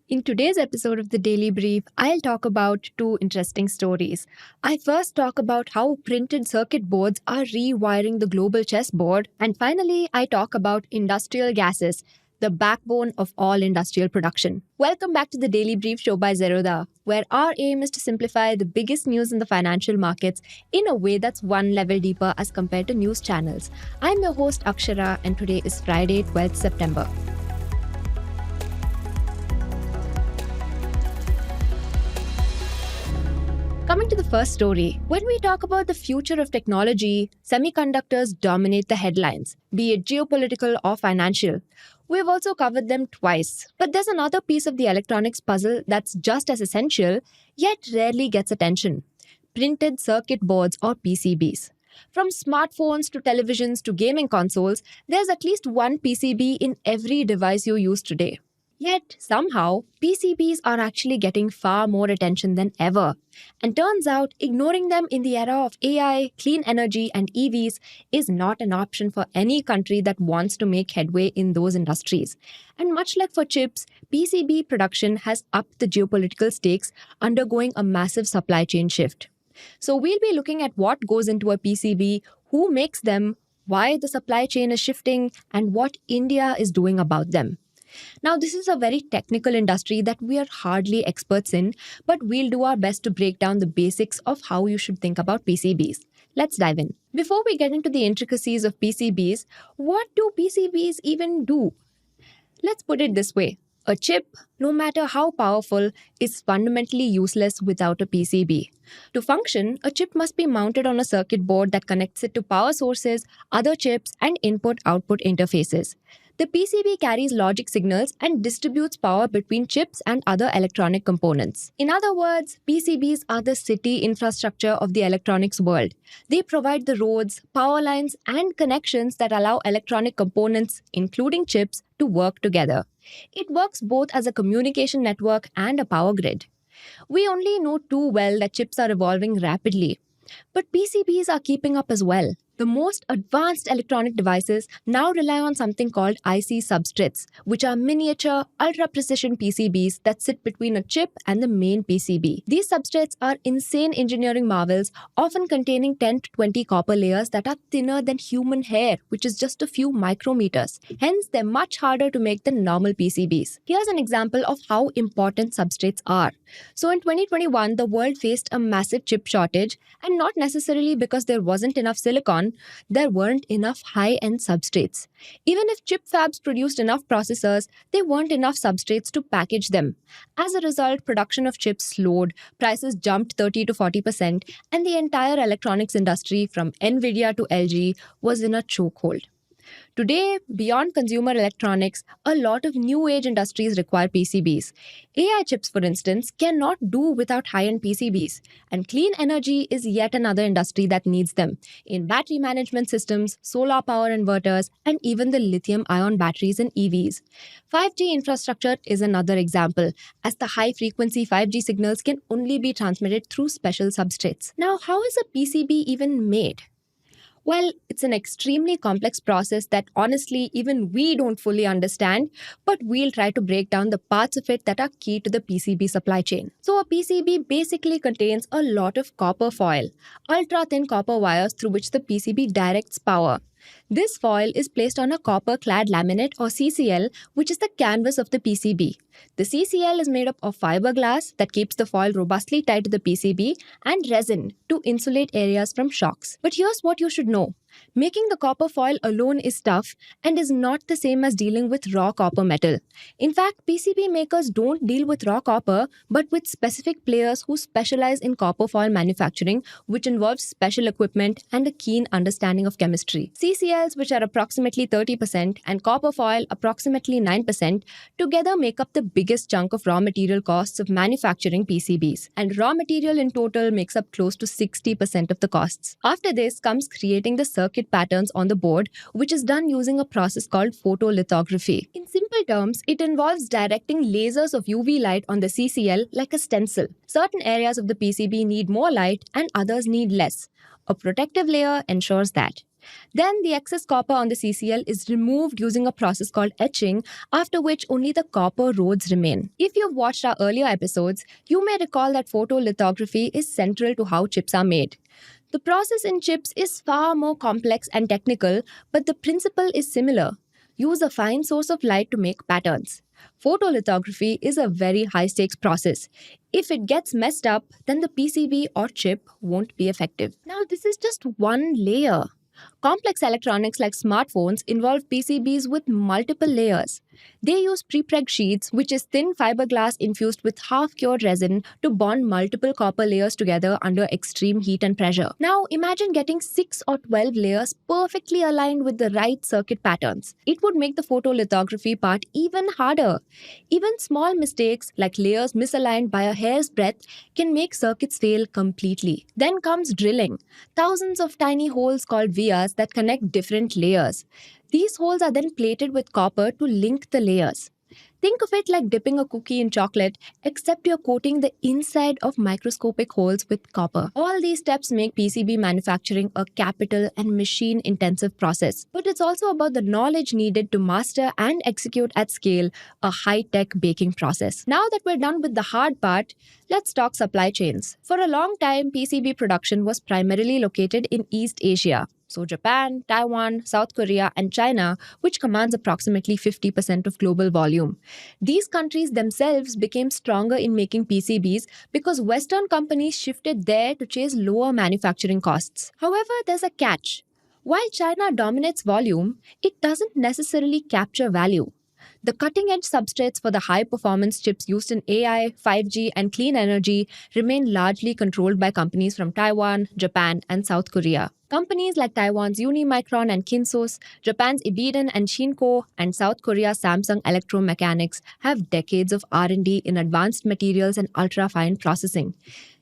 In today's episode of the Daily Brief, I'll talk about two interesting stories. I first talk about how printed circuit boards are rewiring the global chessboard, and finally, I talk about industrial gases, the backbone of all industrial production. Welcome back to the Daily Brief show by Zerodha, where our aim is to simplify the biggest news in the financial markets in a way that's one level deeper as compared to news channels. I'm your host Akshara, and today is Friday, 12th September. Coming to the first story, when we talk about the future of technology, semiconductors dominate the headlines, be it geopolitical or financial. We've also covered them twice. But there's another piece of the electronics puzzle that's just as essential, yet rarely gets attention: printed circuit boards or PCBs. From smartphones to televisions to gaming consoles, there's at least one PCB in every device you use today. Yet, somehow, PCBs are actually getting far more attention than ever. And turns out, ignoring them in the era of AI, clean energy, and EVs is not an option for any country that wants to make headway in those industries. And much like for chips, PCB production has upped the geopolitical stakes, undergoing a massive supply chain shift. So we'll be looking at what goes into a PCB, who makes them, why the supply chain is shifting, and what India is doing about them. Now, this is a very technical industry that we are hardly experts in, but we'll do our best to break down the basics of how you should think about PCBs. Let's dive in. Before we get into the intricacies of PCBs, what do PCBs even do? Let's put it this way. A chip, no matter how powerful, is fundamentally useless without a PCB. To function, a chip must be mounted on a circuit board that connects it to power sources, other chips, and input-output interfaces. The PCB carries logic signals and distributes power between chips and other electronic components. In other words, PCBs are the city infrastructure of the electronics world. They provide the roads, power lines, and connections that allow electronic components, including chips, to work together. It works both as a communication network and a power grid. We only know too well that chips are evolving rapidly, but PCBs are keeping up as well. The most advanced electronic devices now rely on something called IC substrates, which are miniature, ultra-precision PCBs that sit between a chip and the main PCB. These substrates are insane engineering marvels, often containing 10 to 20 copper layers that are thinner than human hair, which is just a few micrometers. Hence, they're much harder to make than normal PCBs. Here's an example of how important substrates are. So in 2021, the world faced a massive chip shortage, and not necessarily because there wasn't enough silicon, there weren't enough high-end substrates. Even if chip fabs produced enough processors, there weren't enough substrates to package them. As a result, production of chips slowed, prices jumped 30 to 40%, and the entire electronics industry, from Nvidia to LG, was in a chokehold. Today, beyond consumer electronics, a lot of new age industries require PCBs. AI chips, for instance, cannot do without high-end PCBs. And clean energy is yet another industry that needs them, in battery management systems, solar power inverters, and even the lithium-ion batteries in EVs. 5G infrastructure is another example, as the high-frequency 5G signals can only be transmitted through special substrates. Now, how is a PCB even made? Well, it's an extremely complex process that honestly even we don't fully understand, but we'll try to break down the parts of it that are key to the PCB supply chain. So a PCB basically contains a lot of copper foil, ultra-thin copper wires through which the PCB directs power. This foil is placed on a copper-clad laminate or CCL, which is the canvas of the PCB. The CCL is made up of fiberglass that keeps the foil robustly tied to the PCB and resin to insulate areas from shocks. But here's what you should know. Making the copper foil alone is tough and is not the same as dealing with raw copper metal. In fact, PCB makers don't deal with raw copper, but with specific players who specialize in copper foil manufacturing, which involves special equipment and a keen understanding of chemistry. CCLs, which are approximately 30%, and copper foil, approximately 9%, together make up the biggest chunk of raw material costs of manufacturing PCBs. And raw material in total makes up close to 60% of the costs. After this comes creating the circuit patterns on the board, which is done using a process called photolithography. In simple terms, it involves directing lasers of UV light on the CCL like a stencil. Certain areas of the PCB need more light and others need less. A protective layer ensures that. Then the excess copper on the CCL is removed using a process called etching, after which only the copper rods remain. If you've watched our earlier episodes, you may recall that photolithography is central to how chips are made. The process in chips is far more complex and technical, but the principle is similar. Use a fine source of light to make patterns. Photolithography is a very high stakes process. If it gets messed up, then the PCB or chip won't be effective. Now, this is just one layer. Complex electronics like smartphones involve PCBs with multiple layers. They use prepreg sheets, which is thin fiberglass infused with half-cured resin to bond multiple copper layers together under extreme heat and pressure. Now imagine getting 6 or 12 layers perfectly aligned with the right circuit patterns. It would make the photolithography part even harder. Even small mistakes like layers misaligned by a hair's breadth can make circuits fail completely. Then comes drilling. Thousands of tiny holes called vias that connect different layers. These holes are then plated with copper to link the layers. Think of it like dipping a cookie in chocolate, except you're coating the inside of microscopic holes with copper. All these steps make PCB manufacturing a capital and machine-intensive process. But it's also about the knowledge needed to master and execute at scale a high-tech baking process. Now that we're done with the hard part, let's talk supply chains. For a long time, PCB production was primarily located in East Asia. So Japan, Taiwan, South Korea, and China, which commands approximately 50% of global volume. These countries themselves became stronger in making PCBs because Western companies shifted there to chase lower manufacturing costs. However, there's a catch. While China dominates volume, it doesn't necessarily capture value. The cutting-edge substrates for the high-performance chips used in AI, 5G, and clean energy remain largely controlled by companies from Taiwan, Japan, and South Korea. Companies like Taiwan's Unimicron and Kinsos, Japan's Ibiden and Shinko, and South Korea's Samsung Electromechanics have decades of R&D in advanced materials and ultra-fine processing.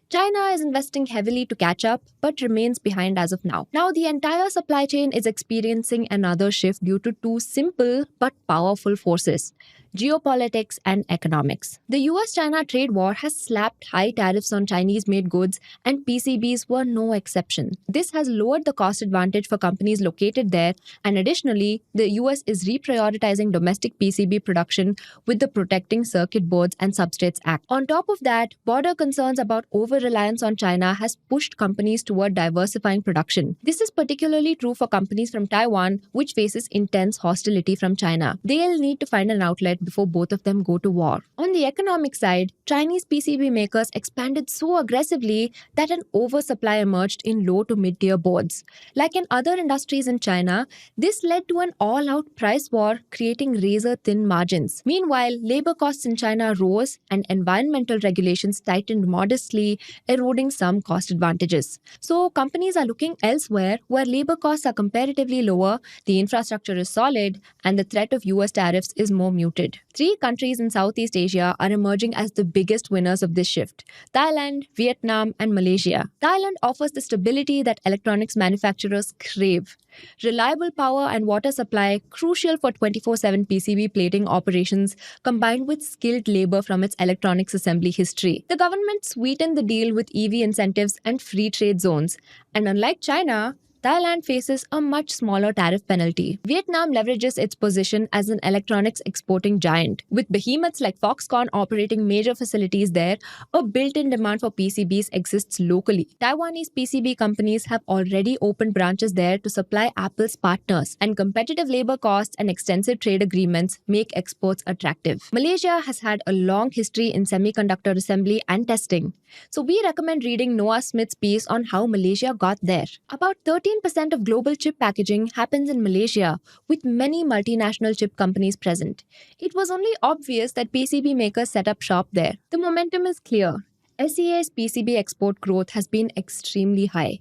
China is investing heavily to catch up, but remains behind as of now. Now, the entire supply chain is experiencing another shift due to two simple but powerful forces: geopolitics and economics. The US-China trade war has slapped high tariffs on Chinese-made goods, and PCBs were no exception. This has lowered the cost advantage for companies located there, and additionally, the US is reprioritizing domestic PCB production with the Protecting Circuit Boards and Substrates Act. On top of that, border concerns about over-reliance on China has pushed companies toward diversifying production. This is particularly true for companies from Taiwan, which faces intense hostility from China. They'll need to find an outlet before both of them go to war. On the economic side, Chinese PCB makers expanded so aggressively that an oversupply emerged in low to mid-tier boards. Like in other industries in China, this led to an all-out price war, creating razor-thin margins. Meanwhile, labor costs in China rose and environmental regulations tightened modestly, eroding some cost advantages. So companies are looking elsewhere where labor costs are comparatively lower, the infrastructure is solid, and the threat of US tariffs is more muted. 3 countries in Southeast Asia are emerging as the biggest winners of this shift: Thailand, Vietnam, and Malaysia. Thailand offers the stability that electronics manufacturers crave. Reliable power and water supply, crucial for 24/7 PCB plating operations, combined with skilled labor from its electronics assembly history. The government sweetened the deal with EV incentives and free trade zones. And unlike China, Thailand faces a much smaller tariff penalty. Vietnam leverages its position as an electronics exporting giant. With behemoths like Foxconn operating major facilities there, a built-in demand for PCBs exists locally. Taiwanese PCB companies have already opened branches there to supply Apple's partners, and competitive labor costs and extensive trade agreements make exports attractive. Malaysia has had a long history in semiconductor assembly and testing. So we recommend reading Noah Smith's piece on how Malaysia got there. About 13% of global chip packaging happens in Malaysia, with many multinational chip companies present. It was only obvious that PCB makers set up shop there. The momentum is clear. SEA's PCB export growth has been extremely high.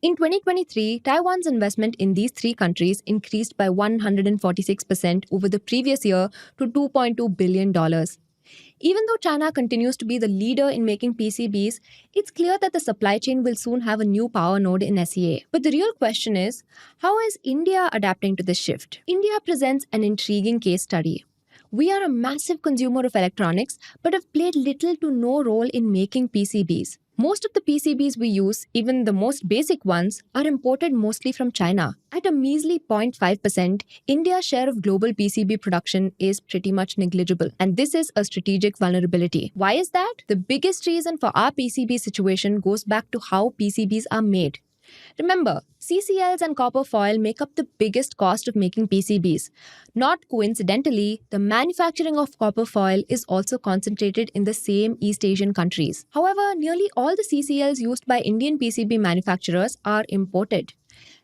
In 2023, Taiwan's investment in these 3 countries increased by 146% over the previous year to $2.2 billion. Even though China continues to be the leader in making PCBs, it's clear that the supply chain will soon have a new power node in SEA. But the real question is, how is India adapting to this shift? India presents an intriguing case study. We are a massive consumer of electronics, but have played little to no role in making PCBs. Most of the PCBs we use, even the most basic ones, are imported mostly from China. At a measly 0.5%, India's share of global PCB production is pretty much negligible, and this is a strategic vulnerability. Why is that? The biggest reason for our PCB situation goes back to how PCBs are made. Remember, CCLs and copper foil make up the biggest cost of making PCBs. Not coincidentally, the manufacturing of copper foil is also concentrated in the same East Asian countries. However, nearly all the CCLs used by Indian PCB manufacturers are imported.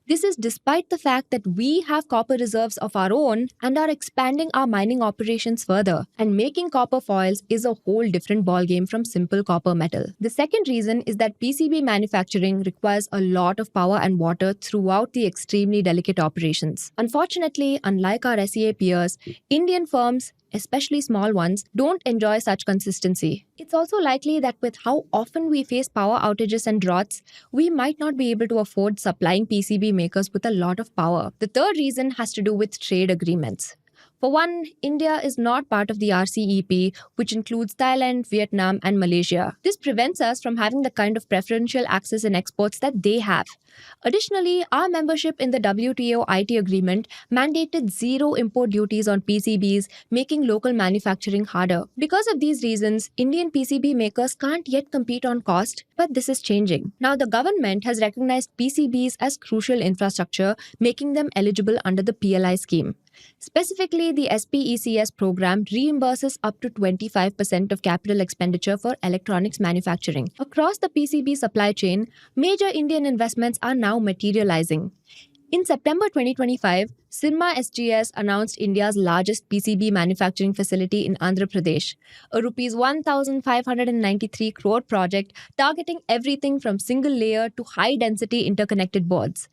This is despite the fact that we have copper reserves of our own and are expanding our mining operations further. And making copper foils is a whole different ballgame from simple copper metal. The second reason is that PCB manufacturing requires a lot of power and water throughout the extremely delicate operations. Unfortunately, unlike our SEA peers, Indian firms, especially small ones, don't enjoy such consistency. It's also likely that with how often we face power outages and droughts, we might not be able to afford supplying PCB makers with a lot of power. The third reason has to do with trade agreements. For one, India is not part of the RCEP, which includes Thailand, Vietnam, and Malaysia. This prevents us from having the kind of preferential access in exports that they have. Additionally, our membership in the WTO IT agreement mandated zero import duties on PCBs, making local manufacturing harder. Because of these reasons, Indian PCB makers can't yet compete on cost, but this is changing. Now, the government has recognized PCBs as crucial infrastructure, making them eligible under the PLI scheme. Specifically, the SPECS program reimburses up to 25% of capital expenditure for electronics manufacturing. Across the PCB supply chain, major Indian investments are now materializing. In September 2025, Syrma SGS announced India's largest PCB manufacturing facility in Andhra Pradesh, a Rs 1,593 crore project targeting everything from single-layer to high-density interconnected boards.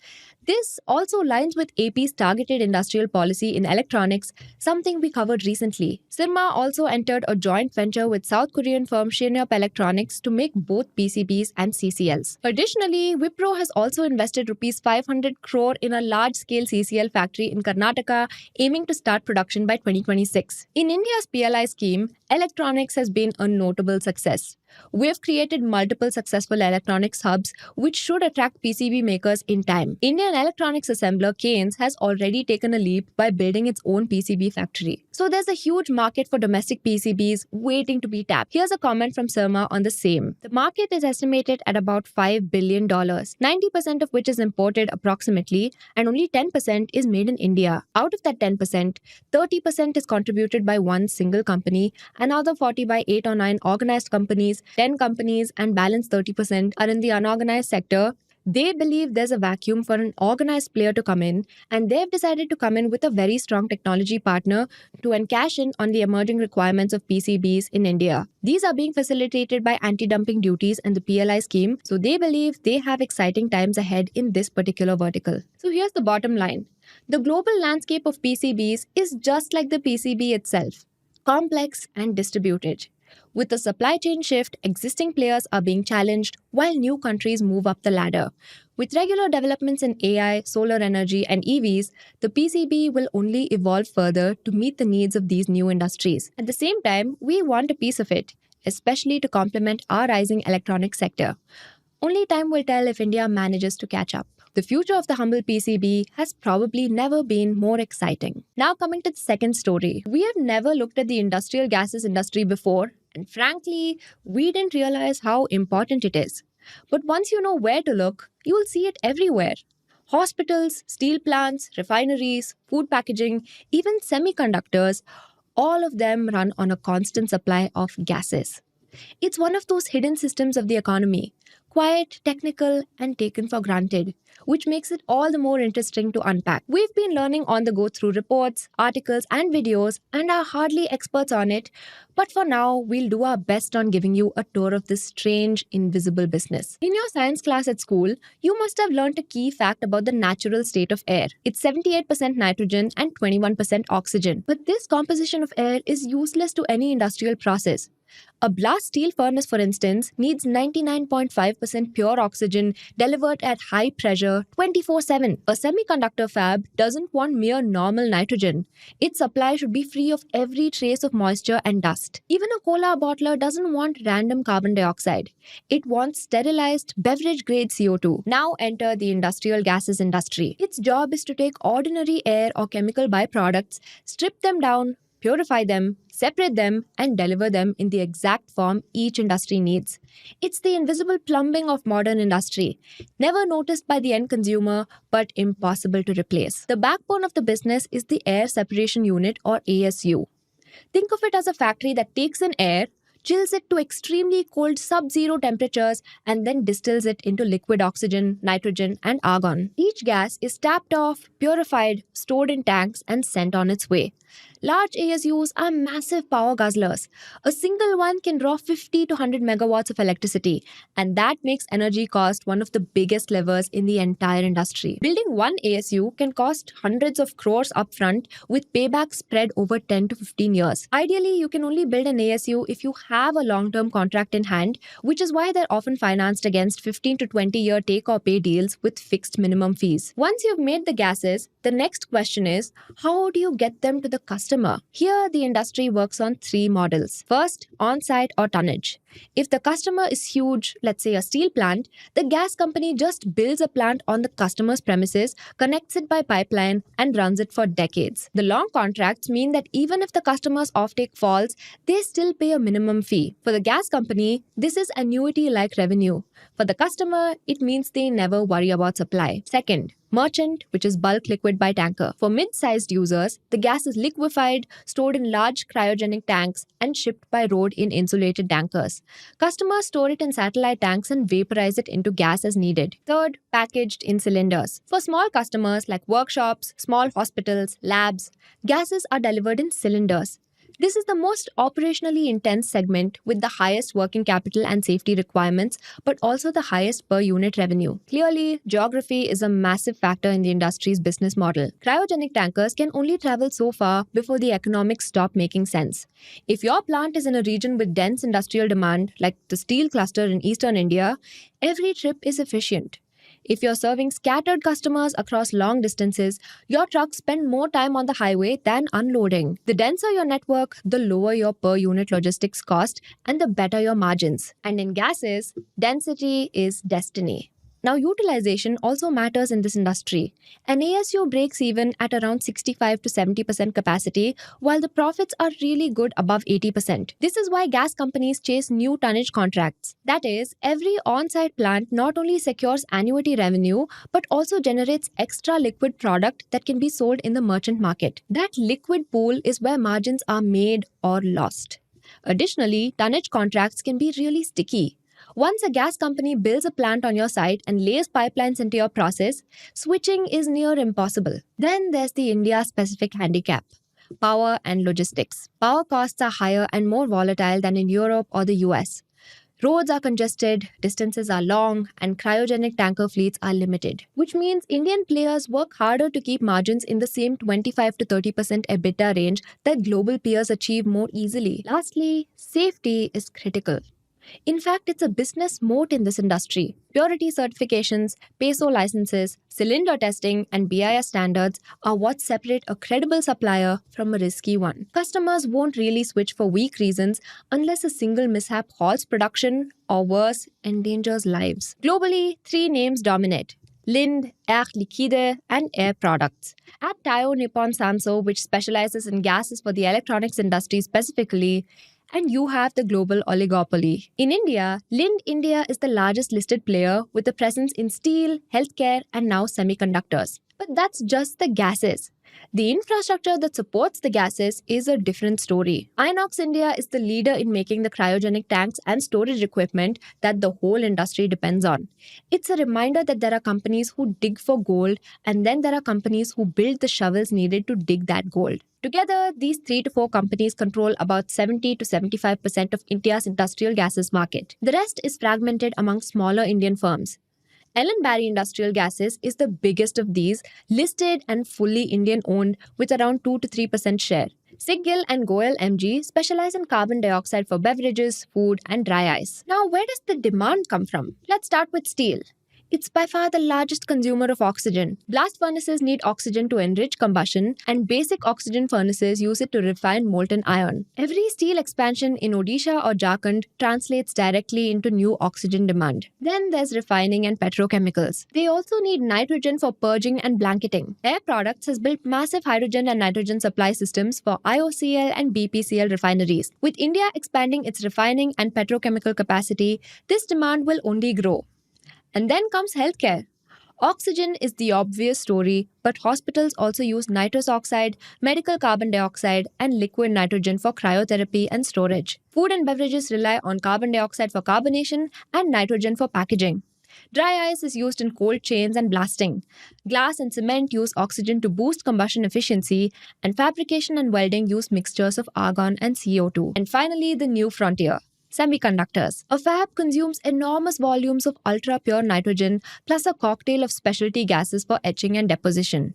This also aligns with AP's targeted industrial policy in electronics, something we covered recently. Syrma also entered a joint venture with South Korean firm Shinyeop Electronics to make both PCBs and CCLs. Additionally, Wipro has also invested Rs 500 crore in a large-scale CCL factory in Karnataka, aiming to start production by 2026. In India's PLI scheme, electronics has been a notable success. We have created multiple successful electronics hubs which should attract PCB makers in time. Indian electronics assembler Keynes has already taken a leap by building its own PCB factory. So there's a huge market for domestic PCBs waiting to be tapped. Here's a comment from Syrma on the same. The market is estimated at about $5 billion, 90% of which is imported approximately, and only 10% is made in India. Out of that 10%, 30% is contributed by one single company, another 40% by 8 or 9 organized companies, 10 companies, and balance 30% are in the unorganized sector. They believe there's a vacuum for an organized player to come in, and they've decided to come in with a very strong technology partner to encash in on the emerging requirements of PCBs in India. These are being facilitated by anti-dumping duties and the PLI scheme, so they believe they have exciting times ahead in this particular vertical. So here's the bottom line. The global landscape of PCBs is just like the PCB itself, complex and distributed. With the supply chain shift, existing players are being challenged while new countries move up the ladder. With regular developments in AI, solar energy, and EVs, the PCB will only evolve further to meet the needs of these new industries. At the same time, we want a piece of it, especially to complement our rising electronics sector. Only time will tell if India manages to catch up. The future of the humble PCB has probably never been more exciting. Now coming to the second story. We have never looked at the industrial gases industry before, and frankly, we didn't realize how important it is. But once you know where to look, you will see it everywhere. Hospitals, steel plants, refineries, food packaging, even semiconductors, all of them run on a constant supply of gases. It's one of those hidden systems of the economy, quiet, technical, and taken for granted, which makes it all the more interesting to unpack. We've been learning on the go through reports, articles, and videos, and are hardly experts on it, but for now, we'll do our best on giving you a tour of this strange, invisible business. In your science class at school, you must have learned a key fact about the natural state of air. It's 78% nitrogen and 21% oxygen. But this composition of air is useless to any industrial process. A blast steel furnace, for instance, needs 99.5% pure oxygen delivered at high pressure 24/7. A semiconductor fab doesn't want mere normal nitrogen. Its supply should be free of every trace of moisture and dust. Even a cola bottler doesn't want random carbon dioxide. It wants sterilized beverage-grade CO2. Now enter the industrial gases industry. Its job is to take ordinary air or chemical byproducts, strip them down, purify them, separate them, and deliver them in the exact form each industry needs. It's the invisible plumbing of modern industry, never noticed by the end consumer, but impossible to replace. The backbone of the business is the Air Separation Unit, or ASU. Think of it as a factory that takes in air, chills it to extremely cold sub-zero temperatures, and then distills it into liquid oxygen, nitrogen, and argon. Each gas is tapped off, purified, stored in tanks, and sent on its way. Large ASUs are massive power guzzlers. A single one can draw 50 to 100 megawatts of electricity, and that makes energy cost one of the biggest levers in the entire industry. Building one ASU can cost hundreds of crores upfront, with payback spread over 10 to 15 years. Ideally, you can only build an ASU if you have a long-term contract in hand, which is why they're often financed against 15 to 20-year take-or-pay deals with fixed minimum fees. Once you've made the gases, the next question is, how do you get them to the customer? Here, the industry works on three models. First, on-site or tonnage. If the customer is huge, let's say a steel plant, the gas company just builds a plant on the customer's premises, connects it by pipeline, and runs it for decades. The long contracts mean that even if the customer's offtake falls, they still pay a minimum fee. For the gas company, this is annuity-like revenue. For the customer, it means they never worry about supply. Second, merchant, which is bulk liquid by tanker. For mid-sized users, the gas is liquefied, stored in large cryogenic tanks, and shipped by road in insulated tankers. Customers store it in satellite tanks and vaporize it into gas as needed. Third, packaged in cylinders. For small customers like workshops, small hospitals, labs, gases are delivered in cylinders. This is the most operationally intense segment with the highest working capital and safety requirements, but also the highest per unit revenue. Clearly, geography is a massive factor in the industry's business model. Cryogenic tankers can only travel so far before the economics stop making sense. If your plant is in a region with dense industrial demand, like the steel cluster in eastern India, every trip is efficient. If you're serving scattered customers across long distances, your trucks spend more time on the highway than unloading. The denser your network, the lower your per unit logistics cost and the better your margins. And in gases, density is destiny. Now, utilization also matters in this industry. An ASU breaks even at around 65 to 70% capacity, while the profits are really good above 80%. This is why gas companies chase new tonnage contracts. That is, every on-site plant not only secures annuity revenue, but also generates extra liquid product that can be sold in the merchant market. That liquid pool is where margins are made or lost. Additionally, tonnage contracts can be really sticky. Once a gas company builds a plant on your site and lays pipelines into your process, switching is near impossible. Then there's the India-specific handicap: power and logistics. Power costs are higher and more volatile than in Europe or the US. Roads are congested, distances are long, and cryogenic tanker fleets are limited, which means Indian players work harder to keep margins in the same 25 to 30% EBITDA range that global peers achieve more easily. Lastly, safety is critical. In fact, it's a business moat in this industry. Purity certifications, PESO licenses, cylinder testing, and BIS standards are what separate a credible supplier from a risky one. Customers won't really switch for weak reasons unless a single mishap halts production or, worse, endangers lives. Globally, three names dominate: Linde, Air Liquide, and Air Products. At Taiyo Nippon Sanso, which specializes in gases for the electronics industry specifically, and you have the global oligopoly. In India, Linde India is the largest listed player with a presence in steel, healthcare, and now semiconductors. But that's just the gases. The infrastructure that supports the gases is a different story. Inox India is the leader in making the cryogenic tanks and storage equipment that the whole industry depends on. It's a reminder that there are companies who dig for gold, and then there are companies who build the shovels needed to dig that gold. Together, these 3 to 4 companies control about 70 to 75% of India's industrial gases market. The rest is fragmented among smaller Indian firms. Ellen Barry Industrial Gases is the biggest of these, listed and fully Indian-owned with around 2 to 3% share. Sigil and Goel MG specialize in carbon dioxide for beverages, food, and dry ice. Now, where does the demand come from? Let's start with steel. It's by far the largest consumer of oxygen. Blast furnaces need oxygen to enrich combustion, and basic oxygen furnaces use it to refine molten iron. Every steel expansion in Odisha or Jharkhand translates directly into new oxygen demand. Then there's refining and petrochemicals. They also need nitrogen for purging and blanketing. Air Products has built massive hydrogen and nitrogen supply systems for IOCL and BPCL refineries. With India expanding its refining and petrochemical capacity, this demand will only grow. And then comes healthcare. Oxygen is the obvious story, but hospitals also use nitrous oxide, medical carbon dioxide, and liquid nitrogen for cryotherapy and storage. Food and beverages rely on carbon dioxide for carbonation and nitrogen for packaging. Dry ice is used in cold chains and blasting. Glass and cement use oxygen to boost combustion efficiency, and fabrication and welding use mixtures of argon and CO2. And finally, the new frontier. Semiconductors. A fab consumes enormous volumes of ultra pure nitrogen plus a cocktail of specialty gases for etching and deposition.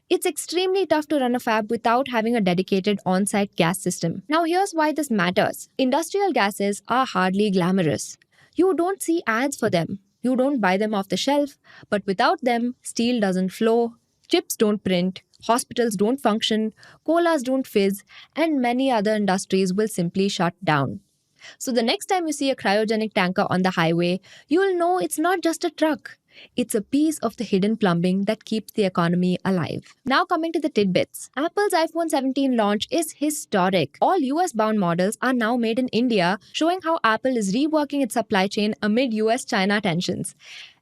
It's extremely tough to run a fab without having a dedicated on site gas system. Now, here's why this matters. Industrial gases are hardly glamorous. You don't see ads for them. You don't buy them off the shelf, but without them, steel doesn't flow, chips don't print, hospitals don't function, colas don't fizz, and many other industries will simply shut down. So the next time you see a cryogenic tanker on the highway, you'll know it's not just a truck. It's a piece of the hidden plumbing that keeps the economy alive. Now coming to the tidbits. Apple's iPhone 17 launch is historic. All US-bound models are now made in India, showing how Apple is reworking its supply chain amid US-China tensions.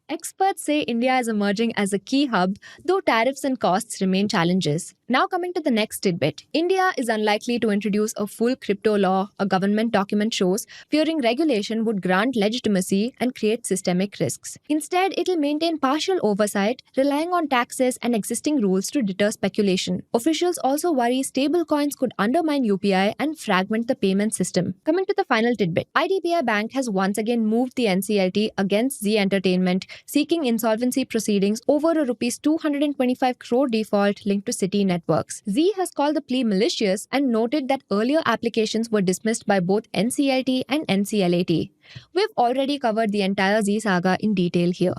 Experts say India is emerging as a key hub, though tariffs and costs remain challenges. Now coming to the next tidbit. India is unlikely to introduce a full crypto law, a government document shows, fearing regulation would grant legitimacy and create systemic risks. Instead, it'll maintain partial oversight, relying on taxes and existing rules to deter speculation. Officials also worry stablecoins could undermine UPI and fragment the payment system. Coming to the final tidbit. IDBI Bank has once again moved the NCLT against Zee Entertainment, seeking insolvency proceedings over a Rs 225 crore default linked to City Networks. Zee has called the plea malicious and noted that earlier applications were dismissed by both NCLT and NCLAT. We've already covered the entire Zee saga in detail here.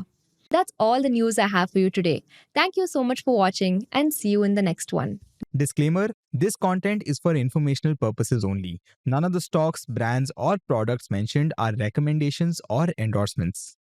That's all the news I have for you today. Thank you so much for watching and see you in the next one. Disclaimer: this content is for informational purposes only. None of the stocks, brands, or products mentioned are recommendations or endorsements.